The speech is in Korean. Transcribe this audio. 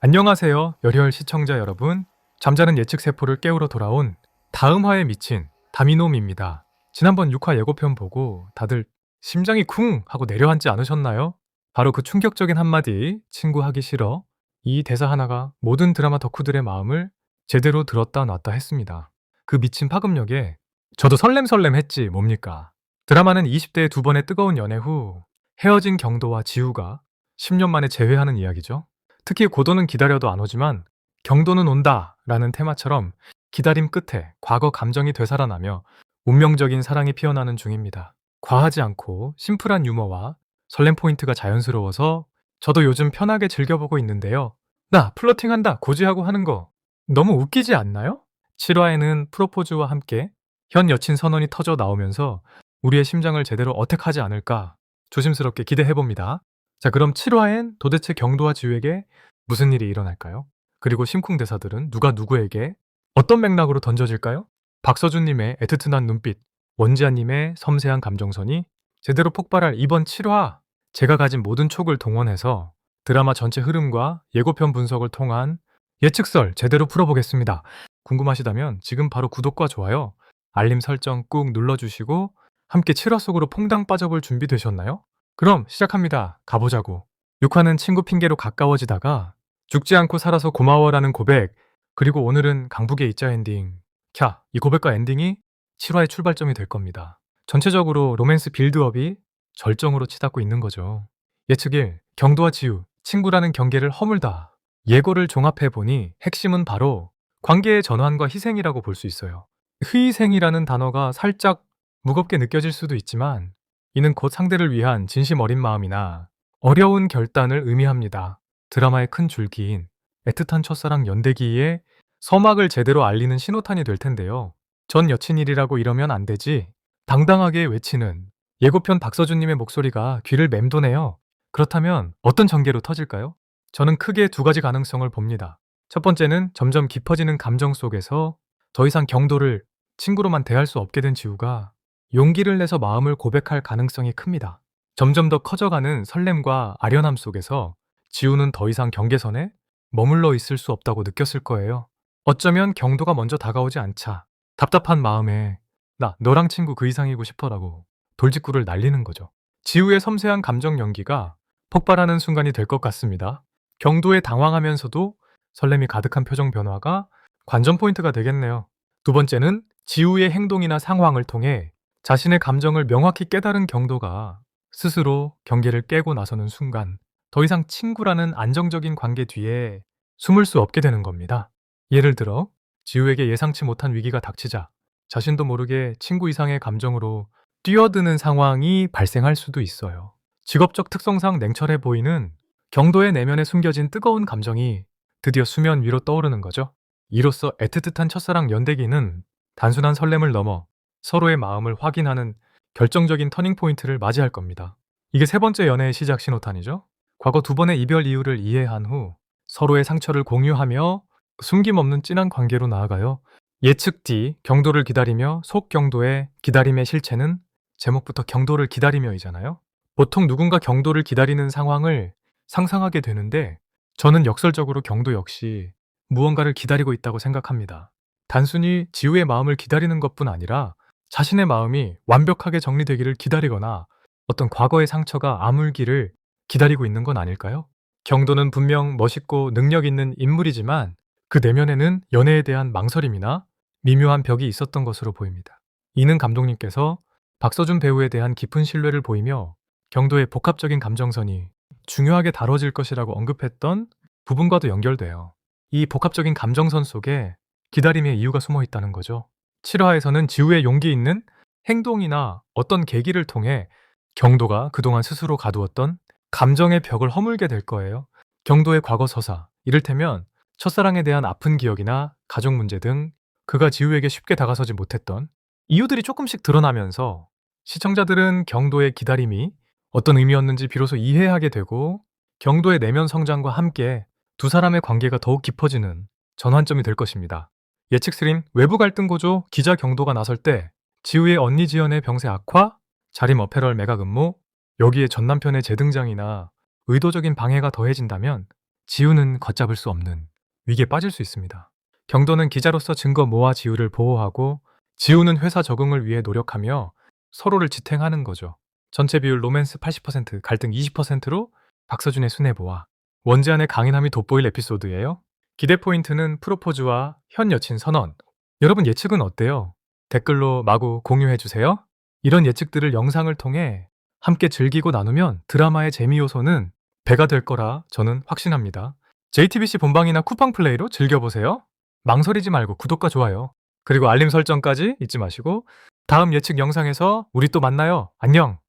안녕하세요, 열혈 시청자 여러분. 잠자는 예측 세포를 깨우러 돌아온 다음 화에 미친 다미놈입니다. 지난번 6화 예고편 보고 다들 심장이 쿵 하고 내려앉지 않으셨나요? 바로 그 충격적인 한마디, 친구 하기 싫어. 이 대사 하나가 모든 드라마 덕후들의 마음을 제대로 들었다 놨다 했습니다. 그 미친 파급력에 저도 설렘설렘 했지 뭡니까? 드라마는 20대의 두 번의 뜨거운 연애 후 헤어진 경도와 지우가 10년 만에 재회하는 이야기죠. 특히 고도는 기다려도 안 오지만 경도는 온다 라는 테마처럼 기다림 끝에 과거 감정이 되살아나며 운명적인 사랑이 피어나는 중입니다. 과하지 않고 심플한 유머와 설렘 포인트가 자연스러워서 저도 요즘 편하게 즐겨보고 있는데요. 나 플러팅한다 고지하고 하는 거 너무 웃기지 않나요? 7화에는 프로포즈와 함께 현 여친 선언이 터져 나오면서 우리의 심장을 제대로 어택하지 않을까 조심스럽게 기대해봅니다. 자, 그럼 7화엔 도대체 경도와 지우에게 무슨 일이 일어날까요? 그리고 심쿵 대사들은 누가 누구에게 어떤 맥락으로 던져질까요? 박서준님의 애틋한 눈빛, 원지아님의 섬세한 감정선이 제대로 폭발할 이번 7화, 제가 가진 모든 촉을 동원해서 드라마 전체 흐름과 예고편 분석을 통한 예측설 제대로 풀어보겠습니다. 궁금하시다면 지금 바로 구독과 좋아요, 알림 설정 꾹 눌러주시고 함께 7화 속으로 퐁당 빠져볼 준비 되셨나요? 그럼 시작합니다. 가보자고. 6화는 친구 핑계로 가까워지다가 죽지 않고 살아서 고마워라는 고백, 그리고 오늘은 강북의 이자 엔딩. 캬, 이 고백과 엔딩이 7화의 출발점이 될 겁니다. 전체적으로 로맨스 빌드업이 절정으로 치닫고 있는 거죠. 예측 1, 경도와 지우, 친구라는 경계를 허물다. 예고를 종합해보니 핵심은 바로 관계의 전환과 희생이라고 볼 수 있어요. 희생이라는 단어가 살짝 무겁게 느껴질 수도 있지만 이는 곧 상대를 위한 진심 어린 마음이나 어려운 결단을 의미합니다. 드라마의 큰 줄기인 애틋한 첫사랑 연대기에 서막을 제대로 알리는 신호탄이 될 텐데요. 전 여친일이라고 이러면 안 되지. 당당하게 외치는 예고편 박서준님의 목소리가 귀를 맴도네요. 그렇다면 어떤 전개로 터질까요? 저는 크게 두 가지 가능성을 봅니다. 첫 번째는 점점 깊어지는 감정 속에서 더 이상 경도를 친구로만 대할 수 없게 된 지우가 용기를 내서 마음을 고백할 가능성이 큽니다. 점점 더 커져가는 설렘과 아련함 속에서 지우는 더 이상 경계선에 머물러 있을 수 없다고 느꼈을 거예요. 어쩌면 경도가 먼저 다가오지 않자 답답한 마음에 나 너랑 친구 그 이상이고 싶어라고 돌직구를 날리는 거죠. 지우의 섬세한 감정 연기가 폭발하는 순간이 될 것 같습니다. 경도에 당황하면서도 설렘이 가득한 표정 변화가 관전 포인트가 되겠네요. 두 번째는 지우의 행동이나 상황을 통해 자신의 감정을 명확히 깨달은 경도가 스스로 경계를 깨고 나서는 순간 더 이상 친구라는 안정적인 관계 뒤에 숨을 수 없게 되는 겁니다. 예를 들어 지우에게 예상치 못한 위기가 닥치자 자신도 모르게 친구 이상의 감정으로 뛰어드는 상황이 발생할 수도 있어요. 직업적 특성상 냉철해 보이는 경도의 내면에 숨겨진 뜨거운 감정이 드디어 수면 위로 떠오르는 거죠. 이로써 애틋한 첫사랑 연대기는 단순한 설렘을 넘어 서로의 마음을 확인하는 결정적인 터닝포인트를 맞이할 겁니다. 이게 세 번째 연애의 시작 신호탄이죠. 과거 두 번의 이별 이유를 이해한 후 서로의 상처를 공유하며 숨김없는 진한 관계로 나아가요. 예측 D, 경도를 기다리며 속 경도의 기다림의 실체는 제목부터 경도를 기다리며이잖아요. 보통 누군가 경도를 기다리는 상황을 상상하게 되는데 저는 역설적으로 경도 역시 무언가를 기다리고 있다고 생각합니다. 단순히 지우의 마음을 기다리는 것뿐 아니라 자신의 마음이 완벽하게 정리되기를 기다리거나 어떤 과거의 상처가 아물기를 기다리고 있는 건 아닐까요? 경도는 분명 멋있고 능력 있는 인물이지만 그 내면에는 연애에 대한 망설임이나 미묘한 벽이 있었던 것으로 보입니다. 이는 감독님께서 박서준 배우에 대한 깊은 신뢰를 보이며 경도의 복합적인 감정선이 중요하게 다뤄질 것이라고 언급했던 부분과도 연결돼요. 이 복합적인 감정선 속에 기다림의 이유가 숨어 있다는 거죠. 7화에서는 지우의 용기 있는 행동이나 어떤 계기를 통해 경도가 그동안 스스로 가두었던 감정의 벽을 허물게 될 거예요. 경도의 과거 서사, 이를테면 첫사랑에 대한 아픈 기억이나 가족 문제 등 그가 지우에게 쉽게 다가서지 못했던 이유들이 조금씩 드러나면서 시청자들은 경도의 기다림이 어떤 의미였는지 비로소 이해하게 되고 경도의 내면 성장과 함께 두 사람의 관계가 더욱 깊어지는 전환점이 될 것입니다. 예측 3인 외부 갈등 고조 기자 경도가 나설 때 지우의 언니 지연의 병세 악화, 자림 어페럴 메가 근무, 여기에 전 남편의 재등장이나 의도적인 방해가 더해진다면 지우는 걷잡을 수 없는 위기에 빠질 수 있습니다. 경도는 기자로서 증거 모아 지우를 보호하고 지우는 회사 적응을 위해 노력하며 서로를 지탱하는 거죠. 전체 비율 로맨스 80%, 갈등 20%로 박서준의 순애보와 원지안의 강인함이 돋보일 에피소드예요. 기대 포인트는 프로포즈와 현 여친 선언. 여러분 예측은 어때요? 댓글로 마구 공유해주세요. 이런 예측들을 영상을 통해 함께 즐기고 나누면 드라마의 재미 요소는 배가 될 거라 저는 확신합니다. JTBC 본방이나 쿠팡 플레이로 즐겨보세요. 망설이지 말고 구독과 좋아요, 그리고 알림 설정까지 잊지 마시고 다음 예측 영상에서 우리 또 만나요. 안녕!